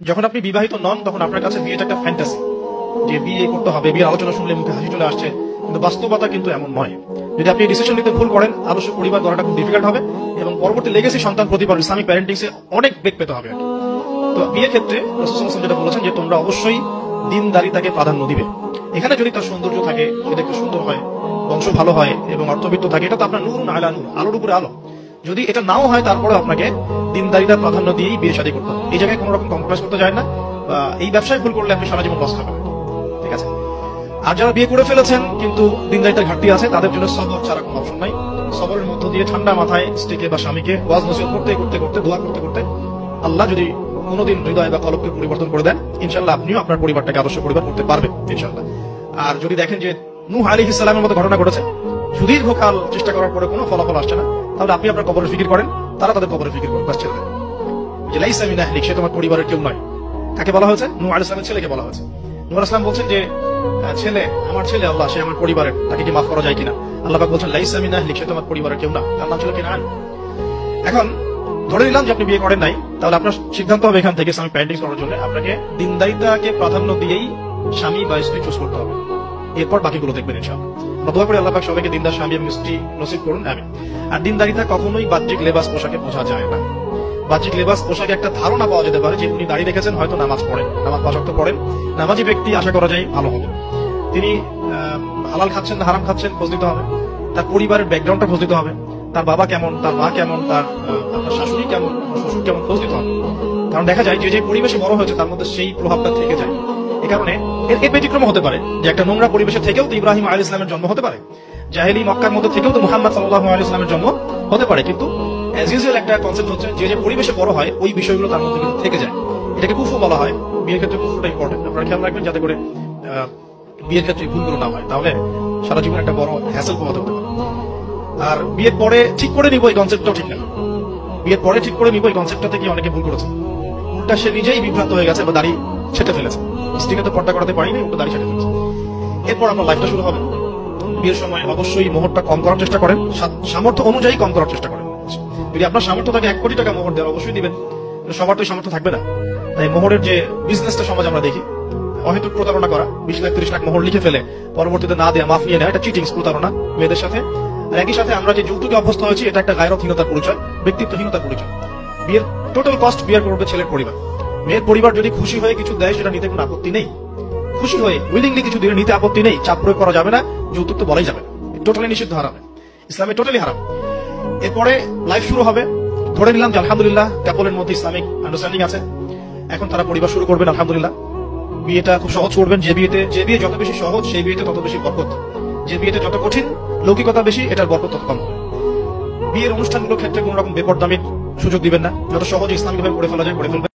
যখন আপনি বিবাহিত নন তখন আপনার কাছে বিয়েটা একটা ফ্যান্টাসি, যে বিয়ে করতে হবে, বিয়ের আলোচনা শুনলে মুখে হাসি চলে আসছে, কিন্তু বাস্তবতা কিন্তু এমন নয়। যদি আপনি ডিসিশন নিতে ভুল করেন, আদর্শ পরিবার গড়াটা খুব ডিফিকাল্ট হবে এবং পরবর্তী লেগেসি সন্তান প্রতিপালন ইসলামিক প্যারেন্টিংসে অনেক বেগ পেতে হবে আর কি। তো বিয়ের ক্ষেত্রে রাসূল সাল্লাল্লাহু আলাইহি ওয়াসাল্লাম যেটা বলেছেন যে তোমরা অবশ্যই দিনদারিতাকে প্রাধান্য দিবে। এখানে যদি তার সৌন্দর্য থাকে, সে দেখতে সুন্দর হয়, বংশ ভালো হয় এবং অর্থবিত্ত থাকে, এটা তো আপনার নূরুন আলা নূর, আলোর উপরে আলো। যদি এটা নাও হয় তারপরে আপনাকে দিনদারিতার প্রাধান্য দিয়েই বিয়ে শাদী করতে হবে। এই জায়গায় কোনো রকম কম্প্রোমাইজ করতে যায় না, বা এই ব্যবসায় ভুল করলে আপনি সারা জীবন লস খাবেন, ঠিক আছে। আর যারা বিয়ে করে ফেলেছেন কিন্তু দিনদারিতার ঘাটতি আছে, তাদের জন্য সবর ছাড়া কোনো অপশন নাই। সবরের মধ্য দিয়ে ঠান্ডা মাথায় স্ত্রীকে বা স্বামীকে ওয়াজ নসিহত করতে করতে করতে দোয়া করতে করতে আল্লাহ যদি কোনোদিন হৃদয় বা কলবকে পরিবর্তন করে দেন, ইনশাআল্লাহ আপনিও আপনার পরিবারটাকে আদর্শ পরিবার করতে পারবেন ইনশাআল্লাহ। আর যদি দেখেন যে নূহ আলাইহিস সালামের মতো ঘটনা ঘটেছে, সুদীর্ঘকাল চেষ্টা করার পরে কোনো ফলাফল আসছে না, তাহলে আপনি আপনার কবরের ফিকির করেন, তারা তাদের কবরের ফিকির করেন, বাস ছেড়ে দেন। যে লাইসা মিন আহলিক, সে তোমার পরিবারের কেউ নয়। কাকে বলা হয়েছে? নূহ আলাইহিস সালামের ছেলেকে বলা হয়েছে। নূহ আলাইহিস সালাম বলছেন যে ছেলে, আমার ছেলে আল্লাহ, সে আমার পরিবারের, তাকে কি মাফ করা যায় কিনা? আল্লাহ পাক বলছেন লাইসা মিন আহলিক, সে তোমার পরিবারের কেউ না। তার নাম ছিল কিনান। এখন ধরে নিলাম যে আপনি বিয়ে করেন নাই, তাহলে আপনার সিদ্ধান্ত হবে এখান থেকে ইসলামিক প্যারেন্টিং করার জন্য আপনাকে দিনদারিতাকে প্রাধান্য দিয়েই স্বামী বা স্ত্রী চুজ করতে হবে। এরপর বাকিগুলো দেখবেন ইনশাআল্লাহ। আমরা দোয়া করি আল্লাহ পাক সবাইকে দিনদার স্বামী এবং স্ত্রী নসিব করুন, আমিন। আর দিনদারিতা কখনোই বাহ্যিক লেবাস পোশাকে বোঝা যায় না। বাহ্যিক লেবাস পোশাকে একটা ধারণা পাওয়া যেতে পারে যে উনি দাড়ি রেখেছেন, হয়তো নামাজ পড়েন, নামাজ 5 ওয়াক্ত পড়েন, নামাজি ব্যক্তি, আশা করা যায় ভালো হবে। তিনি হালাল খাচ্ছেন না হারাম খাচ্ছেন খোঁজ নিতে হবে, তার পরিবারের ব্যাকগ্রাউন্ডটা খোঁজ নিতে হবে, তার বাবা কেমন, তার মা কেমন, তার শাশুড়ি কেমন, শ্বশুর কেমন খোঁজ নিতে হবে। কারণ দেখা যায় যে যে পরিবেশে বড় হয়েছে তার মধ্যে সেই প্রভাবটা থেকে যায়। এই কারণে এর ব্যতিক্রম হতে পারে যে একটা নোংরা পরিবেশে থেকেও তো ইব্রাহিম আলাইহিস সালামের জন্ম হতে পারে, জাহেলি মক্কার মধ্যে থেকেও তো মুহাম্মদ সাল্লাল্লাহু আলাইহি ওয়াসাল্লামের জন্ম হতে পারে। কিন্তু অ্যাজ ইউজুয়াল একটা কনসেপ্ট হচ্ছে যে যে পরিবেশে বড় হয় ওই বিষয়গুলো তার মধ্যে কিন্তু থেকে যায়। এটাকে কুফু বলা হয়। বিয়ের ক্ষেত্রে কুফুটা ইম্পর্টেন্ট, আপনারা খেয়াল রাখবেন যাতে করে বিয়ের ক্ষেত্রে ভুলগুলো না হয়, তাহলে সারা জীবন একটা বড় হ্যাসেল পোহাতে হতে পারে। আর বিয়ের পরে ঠিক করে নিব এই কনসেপ্টটাও ঠিক না। বিয়ের পরে ঠিক করে নিব এই কনসেপ্টটা থেকে অনেকে ভুল করেছে। উল্টা সে নিজেই বিভ্রান্ত হয়ে গেছে বা দাড়ি ছেটে ফেলেছে। স্ত্রীকে তো পর্দা করাতে পারিনি, উল্টো দাড়ি ছেটে ফেলেছে। এরপর আপনার লাইফটা শুরু হবে। বিয়ের সময় অবশ্যই মোহরটা কম করার চেষ্টা করেন, সামর্থ্য অনুযায়ী কম করার চেষ্টা করেন। যদি আপনার সামর্থ্য থাকে 1 কোটি টাকা মোহর দেওয়ার, অবশ্যই দিবেন। সবার তো সামর্থ্য থাকবে না। তাই মোহরের যে বিজনেসটা সমাজ আমরা দেখি, অহেতুক প্রতারণা করা, 20 লাখ 30 লাখ মোহর লিখে ফেলে পরবর্তীতে না দেয়া, মাফ নিয়ে নেওয়া, এটা চিটিংস, প্রতারণা মেয়েদের সাথে। আর একই সাথে আমরা যে যৌতুকে অভ্যস্ত হয়েছি, এটা একটা গায়রতহীনতার পরিচয়, ব্যক্তিত্বহীনতার পরিচয়। বিয়ের টোটাল কস্ট বিয়ার করবে ছেলের পরিবার। মেয়ের পরিবার যদি খুশি হয়ে কিছু দেয় সেটা নিতে কোনো আপত্তি নেই, খুশি হয়ে উইলিংলি কিছু দিলে নিতে আপত্তি নেই। চাপ প্রয়োগ করা যাবে না, যৌতুক তো বলাই যাবে, টোটালি নিষিদ্ধ, হারাম, ইসলামে টোটালি হারাম। এরপরে লাইফ শুরু হবে। ধরে নিলাম যে আলহামদুলিল্লাহ কাপলের মধ্যে ইসলামিক আন্ডারস্ট্যান্ডিং আছে, এখন তারা পরিবার শুরু করবেন আলহামদুলিল্লাহ। বিয়েটা খুব সহজ করবেন। যে বিয়ে যত বেশি সহজ সেই বিয়েতে তত বেশি বরকত, যে বিয়েতে যত কঠিন, লৌকিকতা বেশি, এটার বরকত তত কম। বিয়ের অনুষ্ঠানগুলোর ক্ষেত্রে কোন রকম বেপরদামির সুযোগ দিবেন না। যত সহজে ইসলামিকভাবে করে ফেলা যায় করে ফেলবেন।